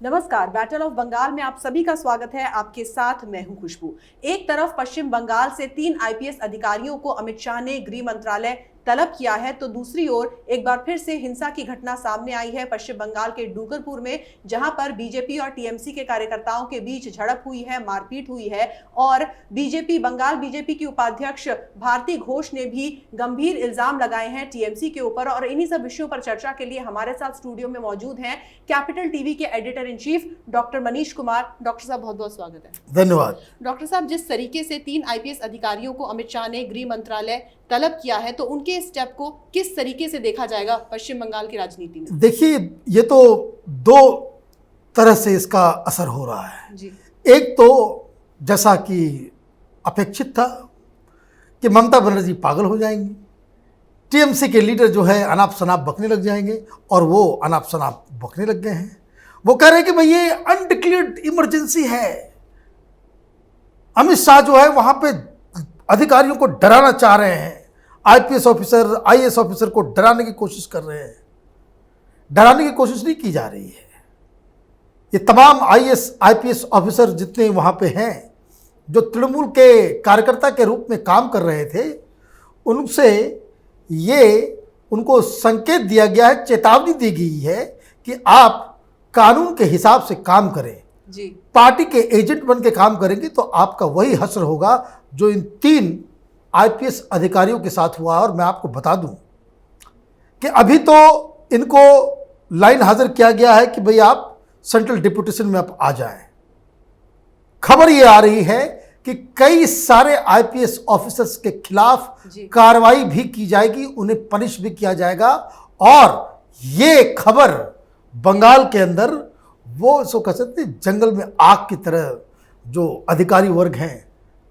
नमस्कार, battle of Bengal में आप सभी का स्वागत है। आपके साथ मैं हूं खुशबू। एक तरफ पश्चिम बंगाल से 3 आईपीएस अधिकारियों को अमित शाह ने गृह मंत्रालय तलब किया है, तो दूसरी ओर एक बार फिर से हिंसा की घटना सामने आई है पश्चिम बंगाल के डूंगरपुर में, जहां पर बीजेपी और टीएमसी के कार्यकर्ताओं के बीच झड़प हुई है, मारपीट हुई है और बंगाल बीजेपी की उपाध्यक्ष भारती घोष ने भी गंभीर इल्जाम लगाए हैं टीएमसी के ऊपर। और इन्हीं सब विषयों पर चर्चा के लिए हमारे साथ स्टूडियो में मौजूद हैं कैपिटल टीवी के editor in chief doctor Manish Kumar. Doctor साहब, बहुत बहुत स्वागत है। धन्यवाद। डॉक्टर साहब, जिस तरीके से 3 आईपीएस अधिकारियों को अमित शाह ने गृह मंत्रालय तलब किया है, तो उनके स्टेप को किस तरीके से देखा जाएगा पश्चिम बंगाल की राजनीति में? देखिए, ये तो 2 तरह से इसका असर हो रहा है जी। एक तो जैसा कि अपेक्षित था कि ममता बनर्जी पागल हो जाएंगी, टीएमसी के लीडर जो है अनाप शनाप बकने लग जाएंगे, और वो अनाप शनाप बकने लग गए हैं। वो कह रहे हैं कि भाई ये अनडिक्लेयर्ड इमरजेंसी है। अमित शाह जो है वहां पे अधिकारियों को डराना चाह रहे हैं, आईपीएस ऑफिसर आईएएस ऑफिसर को डराने की कोशिश कर रहे हैं। डराने की कोशिश नहीं की जा रही है। ये तमाम आईएएस आईपीएस ऑफिसर जितने वहां पे हैं, जो तृणमूल के कार्यकर्ता के रूप में काम कर रहे थे, उनसे उनको संकेत दिया गया है, चेतावनी दी गई है कि आप कानून के हिसाब से काम करें जी। पार्टी के एजेंट बन के काम करेंगे तो आपका वही हश्र होगा जो इन 3 आईपीएस अधिकारियों के साथ हुआ। और मैं आपको बता दूं कि अभी तो इनको लाइन हाजिर किया गया है कि भाई आप सेंट्रल डिप्यूटेशन में आप आ जाएं। खबर ये आ रही है कि कई सारे आईपीएस ऑफिसर्स के खिलाफ कार्रवाई भी की जाएगी, उन्हें पनिश भी किया जाएगा। और ये खबर बंगाल के अंदर वो इसको कह सकते हैं जंगल में आग की तरह जो अधिकारी वर्ग हैं,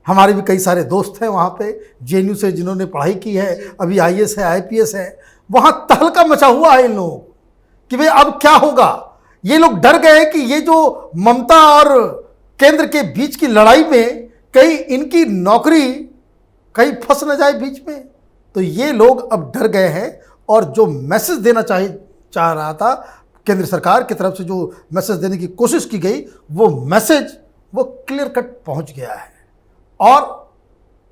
हमारे भी कई सारे दोस्त हैं वहाँ पे जेएनयू से जिन्होंने पढ़ाई की है, अभी आईएएस है आईपीएस है, वहाँ तहलका मचा हुआ है इन लोगों कि भाई अब क्या होगा। ये लोग डर गए हैं कि ये जो ममता और केंद्र के बीच की लड़ाई में कहीं इनकी नौकरी कहीं फंस न जाए बीच में। तो ये लोग अब डर गए हैं और जो मैसेज देना चाह रहा था केंद्र सरकार की तरफ से, जो मैसेज देने की कोशिश की गई, वो मैसेज वो क्लियर कट पहुंच गया है। और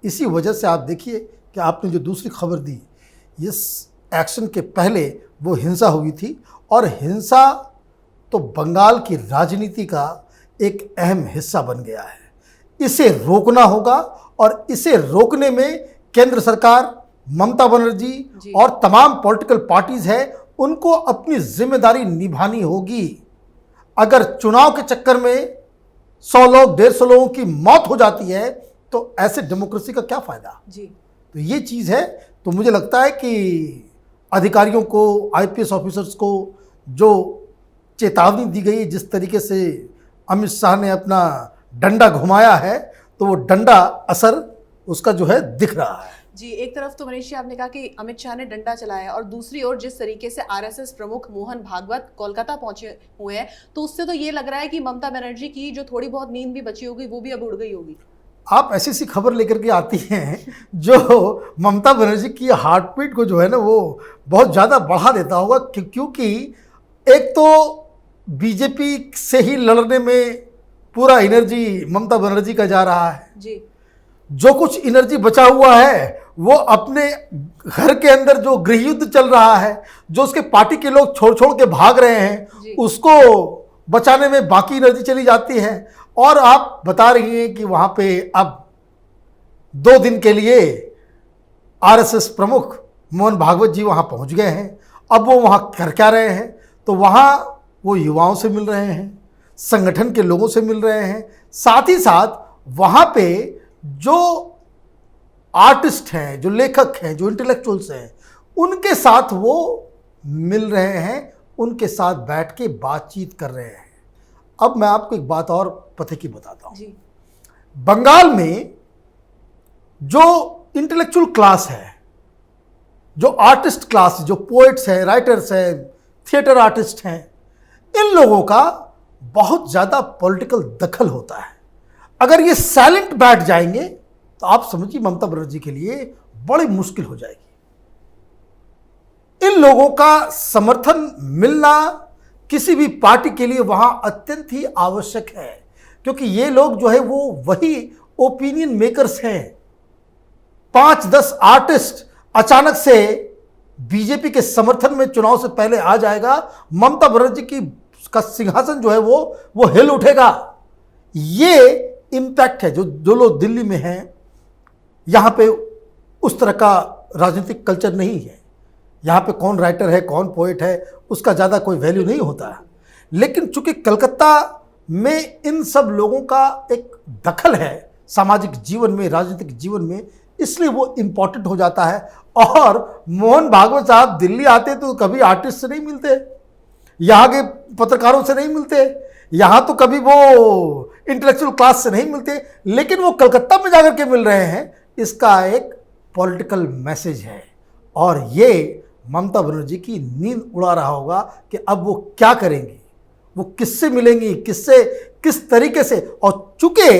इसी वजह से आप देखिए कि आपने जो दूसरी खबर दी, इस एक्शन के पहले वो हिंसा हुई थी, और हिंसा तो बंगाल की राजनीति का एक अहम हिस्सा बन गया है। इसे रोकना होगा, और इसे रोकने में केंद्र सरकार, ममता बनर्जी और तमाम पॉलिटिकल पार्टीज हैं, उनको अपनी जिम्मेदारी निभानी होगी। अगर चुनाव के चक्कर में 100 लोग 150 लोगों की मौत हो जाती है तो ऐसे डेमोक्रेसी का क्या फायदा जी। तो ये चीज़ है। तो मुझे लगता है कि अधिकारियों को, आईपीएस ऑफिसर्स को जो चेतावनी दी गई, जिस तरीके से अमित शाह ने अपना डंडा घुमाया है, तो वो डंडा असर उसका जो है दिख रहा है जी। एक तरफ तो मनीष जी आपने कहा कि अमित शाह ने डंडा चलाया है, और दूसरी ओर जिस तरीके से आरएसएस प्रमुख मोहन भागवत कोलकाता पहुंचे हुए हैं, तो उससे तो ये लग रहा है कि ममता बनर्जी की जो थोड़ी बहुत नींद भी बची होगी वो भी अब उड़ गई होगी। आप ऐसी सी खबर लेकर के आती हैं जो ममता बनर्जी की हार्टबीट को जो है ना वो बहुत ज़्यादा बढ़ा देता होगा, क्योंकि एक तो बीजेपी से ही लड़ने में पूरा एनर्जी ममता बनर्जी का जा रहा है जी। जो कुछ एनर्जी बचा हुआ है वो अपने घर के अंदर जो गृह युद्ध चल रहा है, जो उसके पार्टी के लोग छोड़ के भाग रहे हैं, उसको बचाने में बाकी एनर्जी चली जाती है। और आप बता रही हैं कि वहाँ पे अब 2 दिन के लिए आरएसएस प्रमुख मोहन भागवत जी वहाँ पहुँच गए हैं। अब वो वहाँ कर क्या रहे हैं? तो वहाँ वो युवाओं से मिल रहे हैं, संगठन के लोगों से मिल रहे हैं, साथ ही साथ वहाँ पे जो आर्टिस्ट हैं, जो लेखक हैं, जो इंटेलेक्चुअल्स हैं, उनके साथ वो मिल रहे हैं, उनके साथ बैठ के बातचीत कर रहे हैं। अब मैं आपको एक बात और पते की बताता हूँ। बंगाल में जो इंटेलेक्चुअल क्लास है, जो आर्टिस्ट क्लास, जो पोएट्स हैं, राइटर्स हैं, थिएटर आर्टिस्ट हैं, इन लोगों का बहुत ज़्यादा पॉलिटिकल दखल होता है। अगर ये साइलेंट बैठ जाएंगे तो आप समझिए ममता बनर्जी के लिए बड़ी मुश्किल हो जाएगी। इन लोगों का समर्थन मिलना किसी भी पार्टी के लिए वहां अत्यंत ही आवश्यक है, क्योंकि ये लोग जो है वो वही ओपिनियन मेकर्स हैं। 5-10 आर्टिस्ट अचानक से बीजेपी के समर्थन में चुनाव से पहले आ जाएगा, ममता बनर्जी की का सिंहासन जो है वो हिल उठेगा। ये इम्पैक्ट है जो लोग दिल्ली में हैं, यहाँ पे उस तरह का राजनीतिक कल्चर नहीं है। यहाँ पे कौन राइटर है, कौन पोएट है, उसका ज़्यादा कोई वैल्यू नहीं होता है। लेकिन चूंकि कलकत्ता में इन सब लोगों का एक दखल है सामाजिक जीवन में, राजनीतिक जीवन में, इसलिए वो इम्पोर्टेंट हो जाता है। और मोहन भागवत साहब दिल्ली आते तो कभी आर्टिस्ट से नहीं मिलते, यहाँ के पत्रकारों से नहीं मिलते, यहाँ तो कभी वो इंटेलेक्चुअल क्लास से नहीं मिलते, लेकिन वो कलकत्ता में जाकर के मिल रहे हैं। इसका एक पॉलिटिकल मैसेज है और ये ममता बनर्जी की नींद उड़ा रहा होगा कि अब वो क्या करेंगी, वो किससे मिलेंगी, किस तरीके से। और चूंकि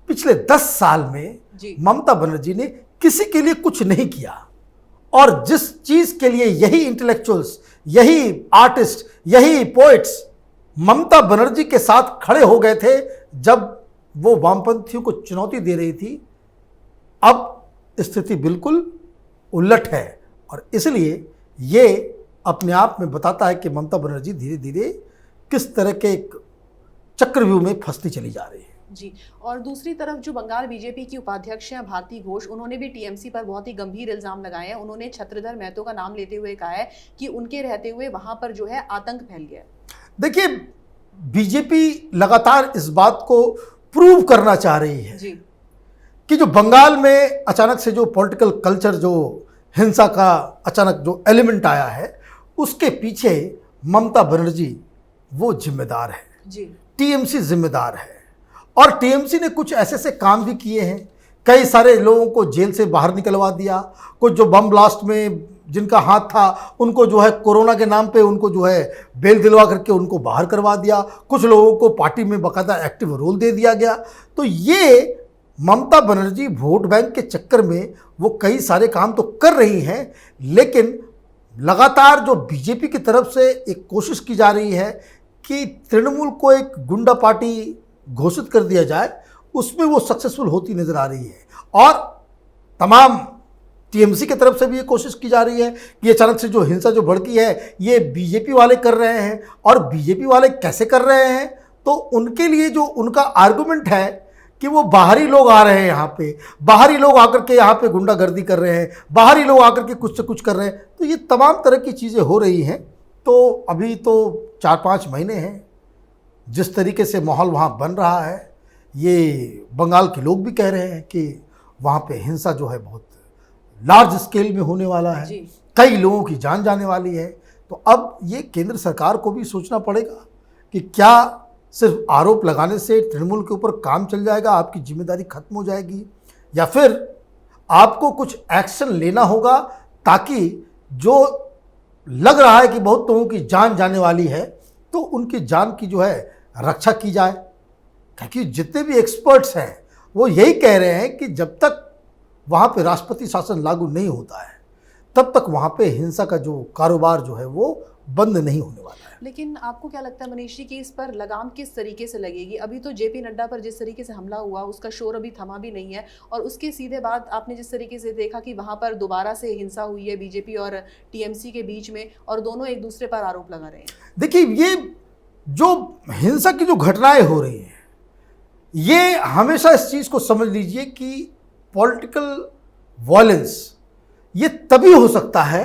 पिछले 10 साल में ममता बनर्जी ने किसी के लिए कुछ नहीं किया, और जिस चीज के लिए यही इंटेलेक्चुअल्स, यही आर्टिस्ट, यही पोएट्स ममता बनर्जी के साथ खड़े हो गए थे जब वो वामपंथियों को चुनौती दे रही थी, अब स्थिति बिल्कुल उलट है। और इसलिए ये अपने आप में बताता है कि ममता बनर्जी धीरे धीरे किस तरह के एक चक्रव्यूह में फंसती चली जा रही है। जी, और दूसरी तरफ जो बंगाल बीजेपी की उपाध्यक्ष हैं भारती घोष, उन्होंने भी टीएमसी पर बहुत ही गंभीर इल्जाम लगाए हैं। उन्होंने छत्रधर महतो का नाम लेते हुए कहा है कि उनके रहते हुए वहां पर जो है आतंक फैल गया। देखिए, बीजेपी लगातार इस बात को प्रूव करना चाह रही है जी, कि जो बंगाल में अचानक से जो पॉलिटिकल कल्चर, जो हिंसा का अचानक जो एलिमेंट आया है, उसके पीछे ममता बनर्जी वो जिम्मेदार है जी, टीएमसी जिम्मेदार है। और टीएमसी ने कुछ ऐसे काम भी किए हैं, कई सारे लोगों को जेल से बाहर निकलवा दिया, कुछ जो बम ब्लास्ट में जिनका हाथ था उनको जो है कोरोना के नाम पे उनको जो है बेल दिलवा करके उनको बाहर करवा दिया, कुछ लोगों को पार्टी में बाकायदा एक्टिव रोल दे दिया गया। तो ये ममता बनर्जी वोट बैंक के चक्कर में वो कई सारे काम तो कर रही हैं, लेकिन लगातार जो बीजेपी की तरफ से एक कोशिश की जा रही है कि तृणमूल को एक गुंडा पार्टी घोषित कर दिया जाए, उसमें वो सक्सेसफुल होती नजर आ रही है। और तमाम टीएमसी की तरफ से भी ये कोशिश की जा रही है कि अचानक से जो हिंसा जो भड़की है ये बीजेपी वाले कर रहे हैं। और बीजेपी वाले कैसे कर रहे हैं, तो उनके लिए जो उनका आर्गुमेंट है कि वो बाहरी लोग आ रहे हैं यहाँ पे, बाहरी लोग आकर के यहाँ पे गुंडागर्दी कर रहे हैं, बाहरी लोग आकर के कुछ से कुछ कर रहे हैं, तो ये तमाम तरह की चीज़ें हो रही हैं। तो अभी तो 4-5 महीने हैं जिस तरीके से माहौल वहाँ बन रहा है, ये बंगाल के लोग भी कह रहे हैं कि वहाँ पे हिंसा जो है बहुत लार्ज स्केल में होने वाला है, कई लोगों की जान जाने वाली है। तो अब ये केंद्र सरकार को भी सोचना पड़ेगा कि क्या सिर्फ आरोप लगाने से तृणमूल के ऊपर काम चल जाएगा, आपकी जिम्मेदारी खत्म हो जाएगी, या फिर आपको कुछ एक्शन लेना होगा ताकि जो लग रहा है कि बहुत लोगों की जान जाने वाली है तो उनकी जान की जो है रक्षा की जाए। क्योंकि जितने भी एक्सपर्ट्स हैं वो यही कह रहे हैं कि जब तक वहाँ पे राष्ट्रपति शासन लागू नहीं होता है तब तक वहाँ पे हिंसा का जो कारोबार जो है वो बंद नहीं होने वाला है। लेकिन आपको क्या लगता है मनीष जी कि इस पर लगाम किस तरीके से लगेगी? अभी तो जेपी नड्डा पर जिस तरीके से हमला हुआ उसका शोर अभी थमा भी नहीं है, और उसके सीधे बाद आपने जिस तरीके से देखा कि वहाँ पर दोबारा से हिंसा हुई है बीजेपी और टीएमसी के बीच में, और दोनों एक दूसरे पर आरोप लगा रहे हैं। देखिए, ये जो हिंसा की जो घटनाएं हो रही हैं, ये हमेशा इस चीज़ को समझ लीजिए कि पॉलिटिकल वायलेंस ये तभी हो सकता है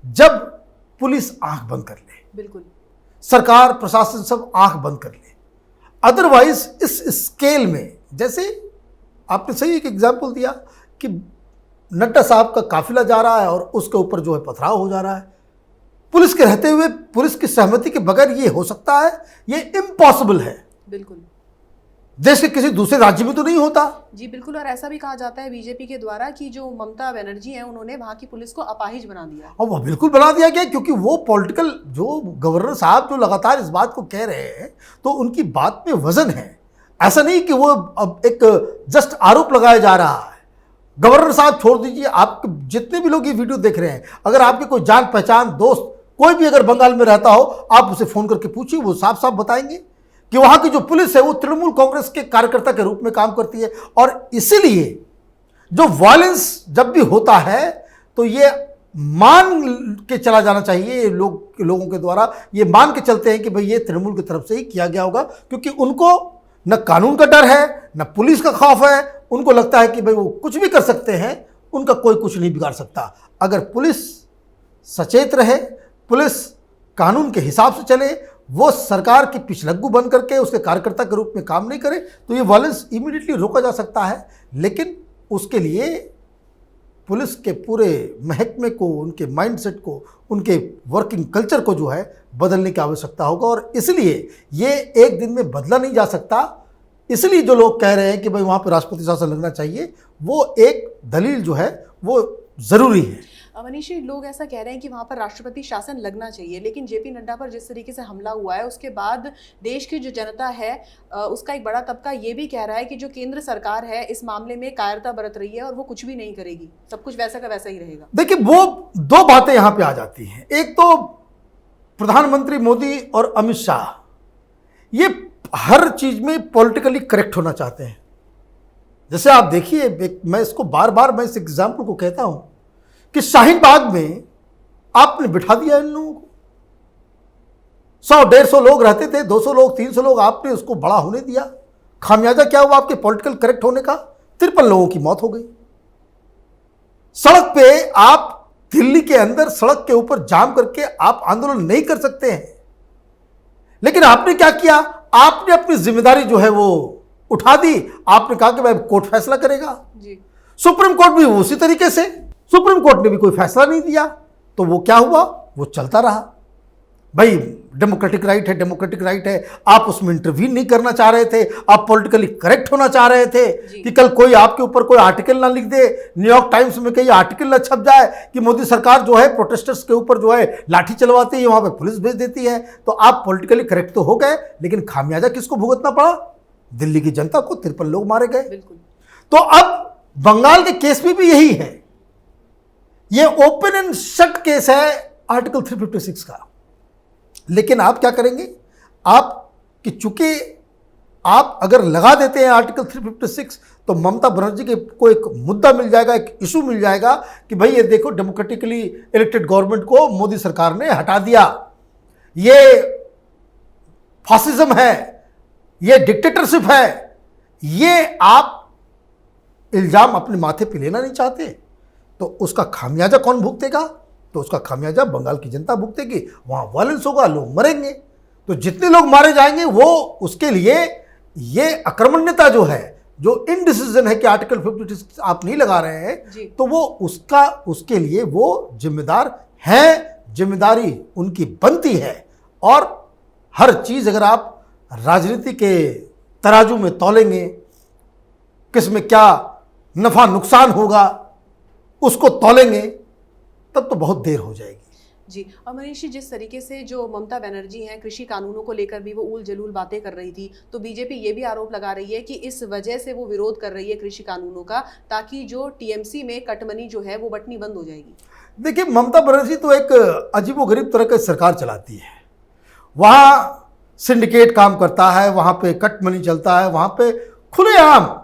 जब पुलिस आंख बंद कर ले, बिल्कुल, सरकार प्रशासन सब आंख बंद कर ले। अदरवाइज इस स्केल में, जैसे आपने सही एक एग्जांपल दिया कि नड्डा साहब का काफिला जा रहा है और उसके ऊपर जो है पथराव हो जा रहा है, पुलिस के रहते हुए, पुलिस की सहमति के बगैर ये हो सकता है? ये इम्पॉसिबल है। बिल्कुल, देश के किसी दूसरे राज्य में तो नहीं होता। जी बिल्कुल, और ऐसा भी कहा जाता है बीजेपी के द्वारा कि जो ममता बनर्जी हैं उन्होंने वहां की पुलिस को अपाहिज बना दिया। और वो बिल्कुल बना दिया गया, क्योंकि वो पॉलिटिकल जो गवर्नर साहब जो लगातार इस बात को कह रहे हैं तो उनकी बात में वजन है। ऐसा नहीं कि वो अब एक जस्ट आरोप लगाया जा रहा है। गवर्नर साहब छोड़ दीजिए, आप जितने भी लोग ये वीडियो देख रहे हैं, अगर आपके कोई जान पहचान दोस्त कोई भी अगर बंगाल में रहता हो आप उसे फोन करके पूछिए, वो साफ साफ बताएंगे कि वहां की जो पुलिस है वो तृणमूल कांग्रेस के कार्यकर्ता के रूप में काम करती है। और इसीलिए जो वायलेंस जब भी होता है तो ये मान के चला जाना चाहिए, लोगों के द्वारा ये मान के चलते हैं कि भाई ये तृणमूल की तरफ से ही किया गया होगा, क्योंकि उनको न कानून का डर है न पुलिस का खौफ है। उनको लगता है कि भाई वो कुछ भी कर सकते हैं, उनका कोई कुछ नहीं बिगाड़ सकता। अगर पुलिस सचेत रहे, पुलिस कानून के हिसाब से चले, वो सरकार की पिछलग्गू बन करके उसके कार्यकर्ता के रूप में काम नहीं करे, तो ये वायलेंस इमीडिएटली रोका जा सकता है। लेकिन उसके लिए पुलिस के पूरे महकमे को, उनके माइंडसेट को, उनके वर्किंग कल्चर को जो है बदलने की आवश्यकता होगा। और इसलिए ये एक दिन में बदला नहीं जा सकता। इसलिए जो लोग कह रहे हैं कि भाई वहाँ पर राष्ट्रपति शासन लगना चाहिए, वो एक दलील जो है वो ज़रूरी है। मनीष जी, लोग ऐसा कह रहे हैं कि वहाँ पर राष्ट्रपति शासन लगना चाहिए, लेकिन जेपी नड्डा पर जिस तरीके से हमला हुआ है उसके बाद देश की जो जनता है उसका एक बड़ा तबका ये भी कह रहा है कि जो केंद्र सरकार है इस मामले में कायरता बरत रही है और वो कुछ भी नहीं करेगी, सब कुछ वैसा का वैसा ही रहेगा। देखिए, वो दो बातें यहाँ पे आ जाती हैं। एक तो प्रधानमंत्री मोदी और अमित शाह ये हर चीज में पॉलिटिकली करेक्ट होना चाहते हैं। जैसे आप देखिए, मैं इसको बार बार मैं इस एग्जाम्पल को कहता हूं कि शाहीन बाग में आपने बिठा दिया इन लोगों को, 100-150 लोग रहते थे, 200 लोग, 300 लोग, आपने उसको बड़ा होने दिया। खामियाजा क्या हुआ आपके पॉलिटिकल करेक्ट होने का? 53 लोगों की मौत हो गई। सड़क पे आप दिल्ली के अंदर सड़क के ऊपर जाम करके आप आंदोलन नहीं कर सकते हैं, लेकिन आपने क्या किया? आपने अपनी जिम्मेदारी जो है वो उठा दी। आपने कहा कि भाई कोर्ट फैसला करेगा जी। सुप्रीम कोर्ट भी उसी तरीके से, सुप्रीम कोर्ट ने भी कोई फैसला नहीं दिया, तो वो क्या हुआ? वो चलता रहा। भाई डेमोक्रेटिक राइट है, डेमोक्रेटिक राइट है, आप उसमें इंटरवीन नहीं करना चाह रहे थे, आप पॉलिटिकली करेक्ट होना चाह रहे थे कि कल कोई आपके ऊपर कोई आर्टिकल ना लिख दे, न्यूयॉर्क टाइम्स में कहीं आर्टिकल ना छप जाए कि मोदी सरकार जो है प्रोटेस्टर्स के ऊपर जो है लाठी चलवाती है, वहां पे पुलिस भेज देती है। तो आप पॉलिटिकली करेक्ट तो हो गए, लेकिन खामियाजा किसको भुगतना पड़ा? दिल्ली की जनता को। 53 लोग मारे गए। तो अब बंगाल के केस में भी यही है, ये ओपन एंड शट केस है आर्टिकल 356 का। लेकिन आप क्या करेंगे? आप कि चूंकि आप अगर लगा देते हैं आर्टिकल 356, तो ममता बनर्जी के को एक मुद्दा मिल जाएगा, एक इशू मिल जाएगा कि भाई ये देखो, डेमोक्रेटिकली इलेक्टेड गवर्नमेंट को मोदी सरकार ने हटा दिया, ये फासिज्म है, ये डिक्टेटरशिप है। ये आप इल्जाम अपने माथे पे लेना नहीं चाहते, तो उसका खामियाजा कौन भुगतेगा? तो उसका खामियाजा बंगाल की जनता भुगतेगी। वहां वायलेंस होगा, लोग मरेंगे। तो जितने लोग मारे जाएंगे वो उसके लिए ये आक्रमण्यता जो है, जो इनडिसीजन है कि आर्टिकल 56 आप नहीं लगा रहे हैं, तो वो उसके लिए वो जिम्मेदार हैं, जिम्मेदारी उनकी बनती है। और हर चीज अगर आप राजनीति के तराजू में तौलेंगे, किसमें क्या नफा नुकसान होगा उसको तौलेंगे, तब तो बहुत देर हो जाएगी। जी। और मनीष जी, जिस तरीके से जो ममता बनर्जी हैं कृषि कानूनों को लेकर भी वो उल जलूल बातें कर रही थी, तो बीजेपी ये भी आरोप लगा रही है कि इस वजह से वो विरोध कर रही है कृषि कानूनों का, ताकि जो टीएमसी में कटमनी जो है वो बटनी बंद हो जाएगी। देखिए, ममता बनर्जी तो एक अजीबोगरीब तरह की सरकार चलाती है। वहाँ सिंडिकेट काम करता है, वहाँ पे कट मनी चलता है, वहाँ पे खुलेआम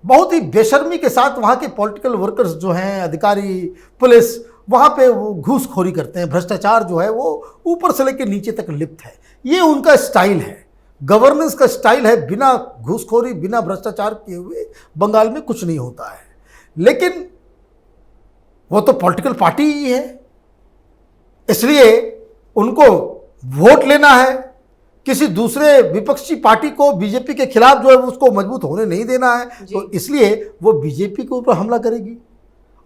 बहुत ही बेशर्मी के साथ वहाँ के पॉलिटिकल वर्कर्स जो हैं, अधिकारी, पुलिस, वहाँ पे वो घूसखोरी करते हैं। भ्रष्टाचार जो है वो ऊपर से लेकर नीचे तक लिप्त है। ये उनका स्टाइल है, गवर्नेंस का स्टाइल है। बिना घूसखोरी, बिना भ्रष्टाचार किए हुए बंगाल में कुछ नहीं होता है। लेकिन वो तो पॉलिटिकल पार्टी ही है, इसलिए उनको वोट लेना है। किसी दूसरे विपक्षी पार्टी को बीजेपी के खिलाफ जो है उसको मजबूत होने नहीं देना है, तो इसलिए वो बीजेपी के ऊपर हमला करेगी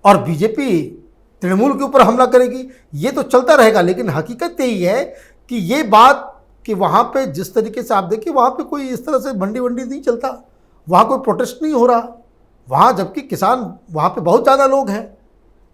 और बीजेपी तृणमूल के ऊपर हमला करेगी। ये तो चलता रहेगा। लेकिन हकीकत यही है कि ये बात कि वहाँ पे जिस तरीके से आप देखिए, वहाँ पे कोई इस तरह से मंडी नहीं चलता, वहाँ कोई प्रोटेस्ट नहीं हो रहा, वहाँ जबकि किसान वहाँ पे बहुत ज़्यादा लोग हैं,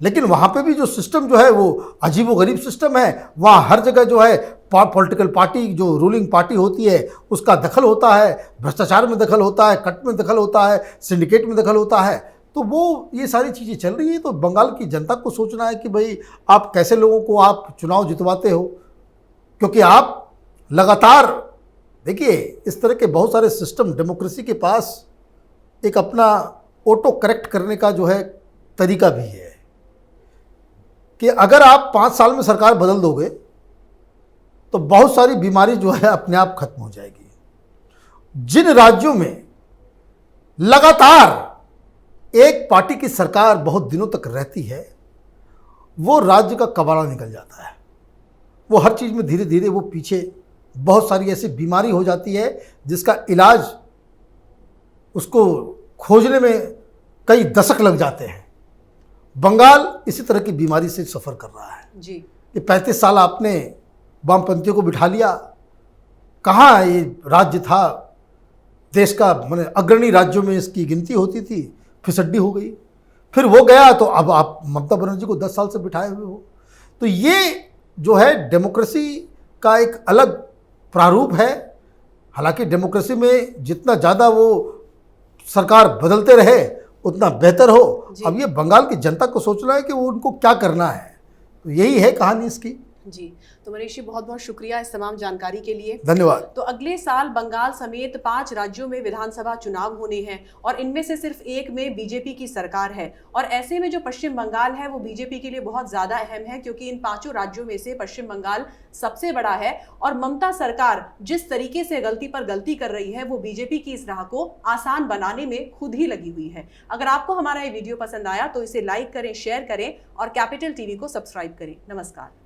लेकिन वहाँ पे भी जो सिस्टम जो है वो अजीबोगरीब सिस्टम है। वहाँ हर जगह जो है पॉलिटिकल पार्टी, जो रूलिंग पार्टी होती है, उसका दखल होता है, भ्रष्टाचार में दखल होता है, कट में दखल होता है, सिंडिकेट में दखल होता है। तो वो ये सारी चीज़ें चल रही है। तो बंगाल की जनता को सोचना है कि भाई आप कैसे लोगों को आप चुनाव जितवाते हो, क्योंकि आप लगातार देखिए इस तरह के बहुत सारे सिस्टम डेमोक्रेसी के पास एक अपना ऑटो करेक्ट करने का जो है तरीका भी है कि अगर आप 5 साल में सरकार बदल दोगे तो बहुत सारी बीमारी जो है अपने आप खत्म हो जाएगी। जिन राज्यों में लगातार एक पार्टी की सरकार बहुत दिनों तक रहती है वो राज्य का कबाड़ा निकल जाता है। वो हर चीज़ में धीरे धीरे वो पीछे बहुत सारी ऐसी बीमारी हो जाती है जिसका इलाज उसको खोजने में कई दशक लग जाते हैं। बंगाल इसी तरह की बीमारी से सफ़र कर रहा है जी। कि 35 साल आपने वामपंथियों को बिठा लिया, कहाँ ये राज्य था देश का, माने अग्रणी राज्यों में इसकी गिनती होती थी, फिसड्डी हो गई। फिर वो गया तो अब आप ममता बनर्जी को 10 साल से बिठाए हुए हो। तो ये जो है डेमोक्रेसी का एक अलग प्रारूप है। हालांकि डेमोक्रेसी में जितना ज़्यादा वो सरकार बदलते रहे उतना बेहतर हो। अब ये बंगाल की जनता को सोचना है कि वो उनको क्या करना है, तो यही है कहानी इसकी। जी, तो मनीष जी बहुत बहुत शुक्रिया इस तमाम जानकारी के लिए। धन्यवाद। तो अगले साल बंगाल समेत 5 राज्यों में विधानसभा चुनाव होने हैं और इनमें से सिर्फ एक में बीजेपी की सरकार है। और ऐसे में जो पश्चिम बंगाल है वो बीजेपी के लिए बहुत ज्यादा अहम है, क्योंकि इन 5 राज्यों में से पश्चिम बंगाल सबसे बड़ा है। और ममता सरकार जिस तरीके से गलती पर गलती कर रही है वो बीजेपी की इस राह को आसान बनाने में खुद ही लगी हुई है। अगर आपको हमारा ये वीडियो पसंद आया तो इसे लाइक करें, शेयर करें और कैपिटल टीवी को सब्सक्राइब करें। नमस्कार।